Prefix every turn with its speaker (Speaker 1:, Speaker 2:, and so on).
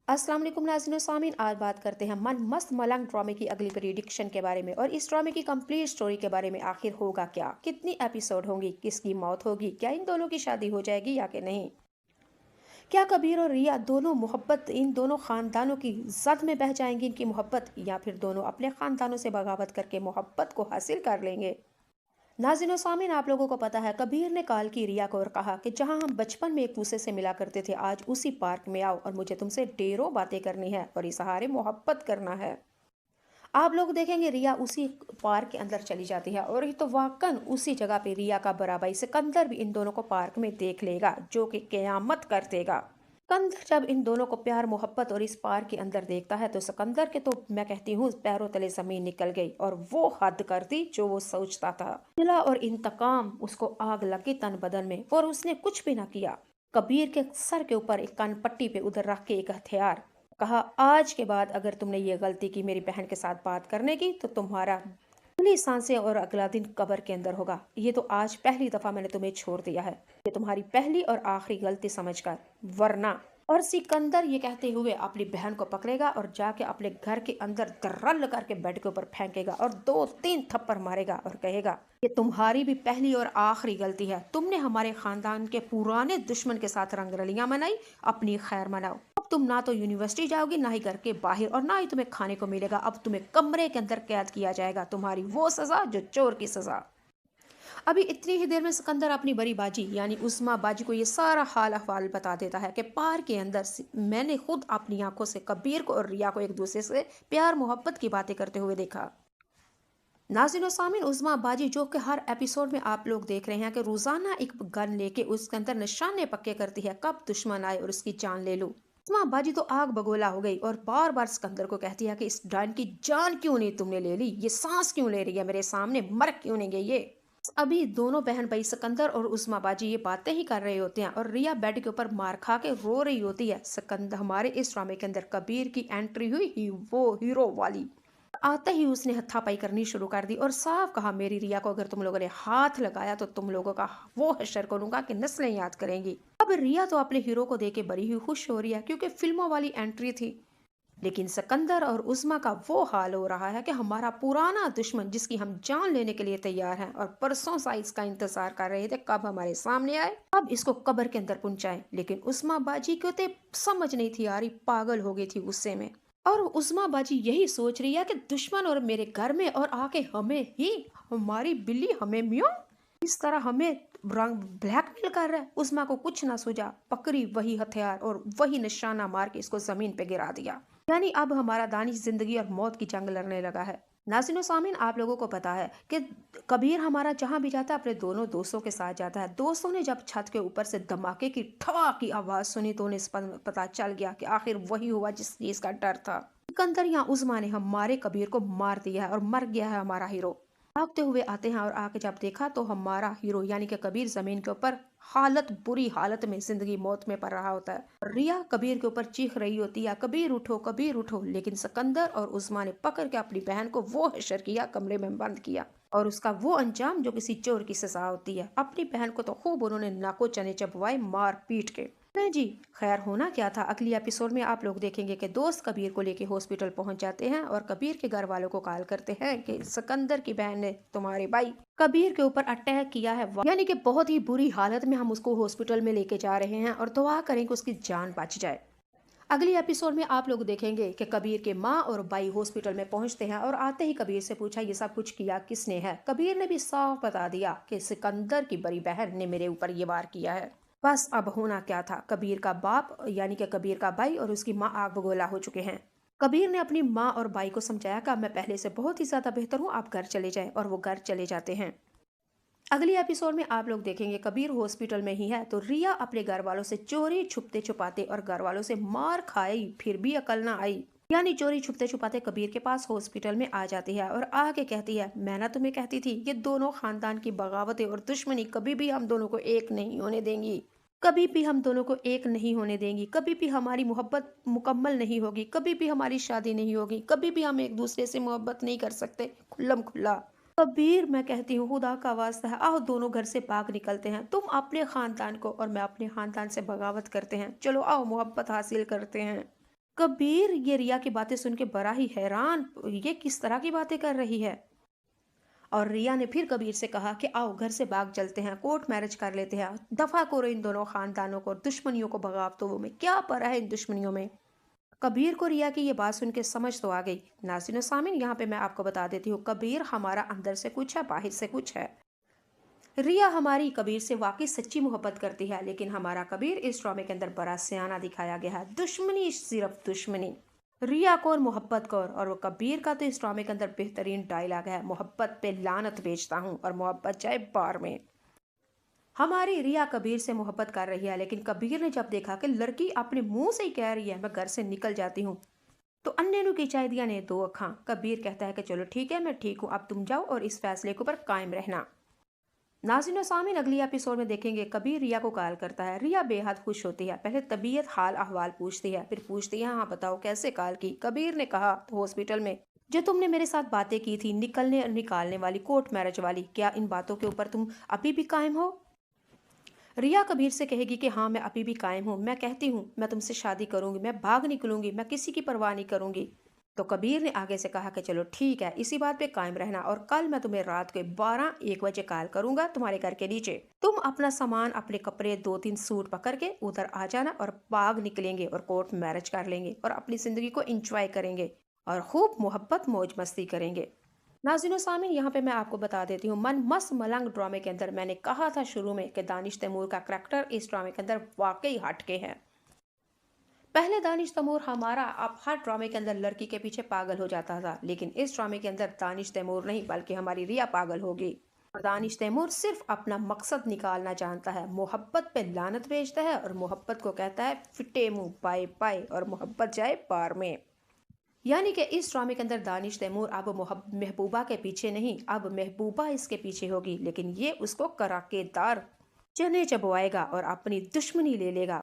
Speaker 1: अस्सलाम वालेकुम नाज़रीन और सामीन। आज बात करते हैं मन मस्त मलंग ड्रामे की अगली प्रेडिक्शन के बारे में और इस ड्रामे की कंप्लीट स्टोरी के बारे में। आखिर होगा क्या, कितनी एपिसोड होंगी, किसकी मौत होगी, क्या इन दोनों की शादी हो जाएगी या कि नहीं, क्या कबीर और रिया दोनों मोहब्बत इन दोनों खानदानों की जद में बह जाएंगी इनकी मोहब्बत, या फिर दोनों अपने खानदानों से बगावत करके मोहब्बत को हासिल कर लेंगे। नाज़रीन और सामीन, आप लोगों को पता है कबीर ने कॉल की रिया को और कहा कि जहां हम बचपन में एक दूसरे से मिला करते थे, आज उसी पार्क में आओ और मुझे तुमसे ढेरों बातें करनी है और इस सहारे मोहब्बत करना है। आप लोग देखेंगे रिया उसी पार्क के अंदर चली जाती है और ये तो वाकन उसी जगह पे रिया का बड़ा भाई सिकंदर भी इन दोनों को पार्क में देख लेगा, जो कि कयामत कर देगा। सिकंदर जब इन दोनों को प्यार मोहब्बत और इस पार्क के अंदर देखता है तो सिकंदर के तो मैं कहती हूँ पैरों तले जमीन निकल गई और वो हद कर दी जो वो सोचता था। दिला और इंतकाम उसको आग लगी तन बदन में और उसने कुछ भी ना किया। कबीर के सर के ऊपर एक कान पट्टी पे उधर रख के एक हथियार कहा, आज के बाद अगर तुमने ये गलती की मेरी बहन के साथ बात करने की तो तुम्हारा खुली सांसें और अगला दिन कब्र के अंदर होगा। ये तो आज पहली दफा मैंने तुम्हें छोड़ दिया है, ये तुम्हारी पहली और आखिरी गलती समझकर, वरना। और सिकंदर ये कहते हुए अपनी बहन को पकड़ेगा और जाके अपने घर के अंदर दर्रल करके बेड के ऊपर फेंकेगा और 2-3 थप्पड़ मारेगा और कहेगा कि तुम्हारी भी पहली और आखिरी गलती है, तुमने हमारे खानदान के पुराने दुश्मन के साथ रंगरलियां मनाई, अपनी खैर मनाओ। अब तुम ना तो यूनिवर्सिटी जाओगी, ना ही घर के बाहर, और ना ही तुम्हें खाने को मिलेगा। अब तुम्हें कमरे के अंदर कैद किया जाएगा, तुम्हारी वो सजा जो चोर की सजा। अभी इतनी ही देर में सिकंदर अपनी बड़ी बाजी यानी उस्मा बाजी को ये सारा हाल अहवाल बता देता है कि पार के अंदर मैंने खुद अपनी आंखों से कबीर को और रिया को एक दूसरे से प्यार मोहब्बत की बातें करते हुए देखा। नाज़रीन और सामीन, उस्मा बाजी जो कि हर एपिसोड में आप लोग देख रहे हैं कि रोजाना एक गन लेके उसके अंदर निशाने पक्के करती है, कब दुश्मन आए और उसकी जान ले लो। उस्मा बाजी तो आग बगोला हो गई और बार बार सिकंदर को कहती है कि इस डायन की जान क्यों नहीं तुमने ले ली, ये सांस क्यों ले रही है मेरे सामने, मर क्यों नहीं गई ये। अभी दोनों बहन भाई सिकंदर और उस्मा बाजी ये बातें ही कर रहे होते हैं और रिया बेड के ऊपर मार खा के रो रही होती है। सिकंदर हमारे इस ड्रामे के अंदर कबीर की एंट्री हुई ही वो हीरो वाली। आते ही उसने हथापाई करनी शुरू कर दी और साफ कहा, मेरी रिया को अगर तुम लोगों ने हाथ लगाया तो तुम लोगों का वो हशर करूंगा कि नस्लें याद करेंगी। अब रिया तो अपने हीरो को देके बड़ी ही खुश हो रही है क्योंकि फिल्मों वाली एंट्री थी, लेकिन सिकंदर और उस्मा का वो हाल हो रहा है कि हमारा पुराना दुश्मन जिसकी हम जान लेने के लिए तैयार हैं और परसों सा इसका इंतजार कर रहे थे कब हमारे सामने आए, अब इसको कब्र के अंदर पहुंचाए। लेकिन उस्मा बाजी को तो समझ नहीं थी आ रही, पागल हो गई थी गुस्से में। और उस्मा बाजी यही सोच रही है कि दुश्मन और मेरे घर में और आके हमें ही, हमारी बिल्ली हमें म्यों इस तरह हमें रंग ब्लैकमेल कर रहा है। उस्मा को कुछ ना सूझा, पकड़ी वही हथियार और वही निशाना मार के इसको जमीन पे गिरा दिया। यानी अब हमारा दानिश जिंदगी और मौत की जंग लड़ने लगा है। नाज़रीन व सामीन, आप लोगों को पता है कि कबीर हमारा जहां भी जाता है अपने दोनों दोस्तों के साथ जाता है। दोस्तों ने जब छत के ऊपर से धमाके की ठा की आवाज सुनी तो उन्हें पता चल गया कि आखिर वही हुआ जिस चीज का डर था। सिकंदर या उस्मा ने हमारे कबीर को मार दिया है और मर गया है हमारा हीरो। भागते हुए आते हैं और आके जब देखा तो हमारा हीरो यानी कि कबीर जमीन के ऊपर हालत बुरी हालत में जिंदगी मौत में पड़ रहा होता है। रिया कबीर के ऊपर चीख रही होती है, कबीर उठो, लेकिन सिकंदर और उस्मा ने पकड़ के अपनी बहन को वो हशर किया, कमरे में बंद किया और उसका वो अंजाम जो किसी चोर की सजा होती है। अपनी बहन को तो खूब उन्होंने नाको चने चबवाए मार पीट के। नहीं जी, खैर होना क्या था, अगली एपिसोड में आप लोग देखेंगे कि दोस्त कबीर को लेके हॉस्पिटल पहुंच जाते हैं और कबीर के घर वालों को कॉल करते हैं कि सिकंदर की बहन ने तुम्हारे भाई कबीर के ऊपर अटैक किया है, यानी कि बहुत ही बुरी हालत में हम उसको हॉस्पिटल में लेके जा रहे हैं और दुआ करें कि उसकी जान बच जाए। अगली एपिसोड में आप लोग देखेंगे कि कबीर के माँ और भाई हॉस्पिटल में पहुंचते हैं और आते ही कबीर से पूछा ये सब कुछ किया किसने है। कबीर ने भी साफ बता दिया कि सिकंदर की बड़ी बहन ने मेरे ऊपर ये वार किया है। बस अब होना क्या था, कबीर का बाप यानी कि कबीर का भाई और उसकी माँ आग बगोला हो चुके हैं। कबीर ने अपनी माँ और भाई को समझाया कि मैं पहले से बहुत ही ज्यादा बेहतर हूँ, आप घर चले जाएं, और वो घर चले जाते हैं। अगली एपिसोड में आप लोग देखेंगे कबीर हॉस्पिटल में ही है तो रिया अपने घर वालों से चोरी छुपते छुपाते और घर वालों से मार खाई फिर भी अकल ना आई, यानी चोरी छुपते छुपाते कबीर के पास हॉस्पिटल में आ जाती है और आके कहती है, मैं ना तुम्हें कहती थी ये दोनों खानदान की बगावतें और दुश्मनी कभी भी हम दोनों को एक नहीं होने देंगी, कभी भी हम दोनों को एक नहीं होने देंगी, कभी भी हमारी मोहब्बत मुकम्मल नहीं होगी, कभी भी हमारी शादी नहीं होगी, कभी भी हम एक दूसरे से मोहब्बत नहीं कर सकते खुल्लम खुल्ला। कबीर मैं कहती हूँ खुदा का वास्ता है, आओ दोनों घर से भाग निकलते हैं, तुम अपने खानदान को और मैं अपने खानदान से बगावत करते हैं, चलो आओ मोहब्बत हासिल करते हैं। कबीर ये रिया की बातें सुन के बड़ा ही हैरान, ये किस तरह की बातें कर रही है। और रिया ने फिर कबीर से कहा कि आओ घर से भाग चलते हैं, कोर्ट मैरिज कर लेते हैं, दफा करो इन दोनों खानदानों को, दुश्मनियों को भगाओ। तो वो में क्या पड़ा है इन दुश्मनियों में। कबीर को रिया की ये बात सुन के समझ तो आ गई। नाज़रीन सामीन, यहाँ पे मैं आपको बता देती हूँ, कबीर हमारा अंदर से कुछ है, बाहर से कुछ है। रिया हमारी कबीर से वाकई सच्ची मोहब्बत करती है, लेकिन हमारा कबीर इस ड्रामे के अंदर बड़ा सियाना दिखाया गया है। दुश्मनी, सिर्फ दुश्मनी। रिया को और मोहब्बत को, और वो कबीर का तो इस ड्रामे के अंदर बेहतरीन डायलॉग है, मोहब्बत पे लानत भेजता हूँ और मोहब्बत जाए बार में। हमारी रिया कबीर से मोहब्बत कर रही है, लेकिन कबीर ने जब देखा कि लड़की अपने मुंह से ही कह रही है मैं घर से निकल जाती हूँ, तो अन्य नु खिंचाई दिया ने दो अखां। कबीर कहता है कि चलो ठीक है, मैं ठीक हूँ, अब तुम जाओ और इस फैसले के ऊपर कायम रहना। नाज़रीन सामीन, अगली एपिसोड में देखेंगे कबीर रिया को कॉल करता है। रिया बेहद खुश होती है, पहले तबीयत हाल अहवाल पूछती है, फिर पूछती है हाँ बताओ कैसे कॉल की। कबीर ने कहा हॉस्पिटल में जो तुमने मेरे साथ बातें की थी, निकलने और निकालने वाली, कोर्ट मैरिज वाली, क्या इन बातों के ऊपर तुम अभी भी कायम हो। रिया कबीर से कहेगी कि हाँ मैं अभी भी कायम हूँ, मैं कहती हूँ मैं तुमसे शादी करूंगी, मैं भाग निकलूंगी, मैं किसी की परवाह नहीं करूंगी। तो कबीर ने आगे से कहा कि चलो ठीक है, इसी बात पे कायम रहना, और कल मैं तुम्हें रात के 12-1 बजे कॉल करूंगा तुम्हारे घर के नीचे। तुम अपना सामान, अपने कपड़े, 2-3 सूट पकड़ के उधर आ जाना और भाग निकलेंगे और कोर्ट मैरिज कर लेंगे और अपनी जिंदगी को एंजॉय करेंगे और खूब मोहब्बत मौज मस्ती करेंगे। नाज़रीन सामीन, यहाँ पे मैं आपको बता देती हूँ, मन मस्त मलंग ड्रामे के अंदर मैंने कहा था शुरू में कि दानिश तैमूर का करैक्टर इस ड्रामे के अंदर वाकई हटके है। पहले दानिश तैमूर हमारा अब हर ड्रामे के अंदर लड़की के पीछे पागल हो जाता था, लेकिन इस ड्रामे के अंदर दानिश तैमूर नहीं बल्कि हमारी रिया पागल होगी। और दानिश तैमूर सिर्फ अपना मकसद निकालना जानता है, मोहब्बत पे लानत भेजता है और मोहब्बत को कहता है फिटे मुंह बाय बाय और मोहब्बत जाए पार में। यानी कि इस ड्रामे के अंदर दानिश तैमूर अब महबूबा के पीछे नहीं, अब महबूबा इसके पीछे होगी, लेकिन ये उसको कराकेदार चने चबवाएगा और अपनी दुश्मनी ले लेगा।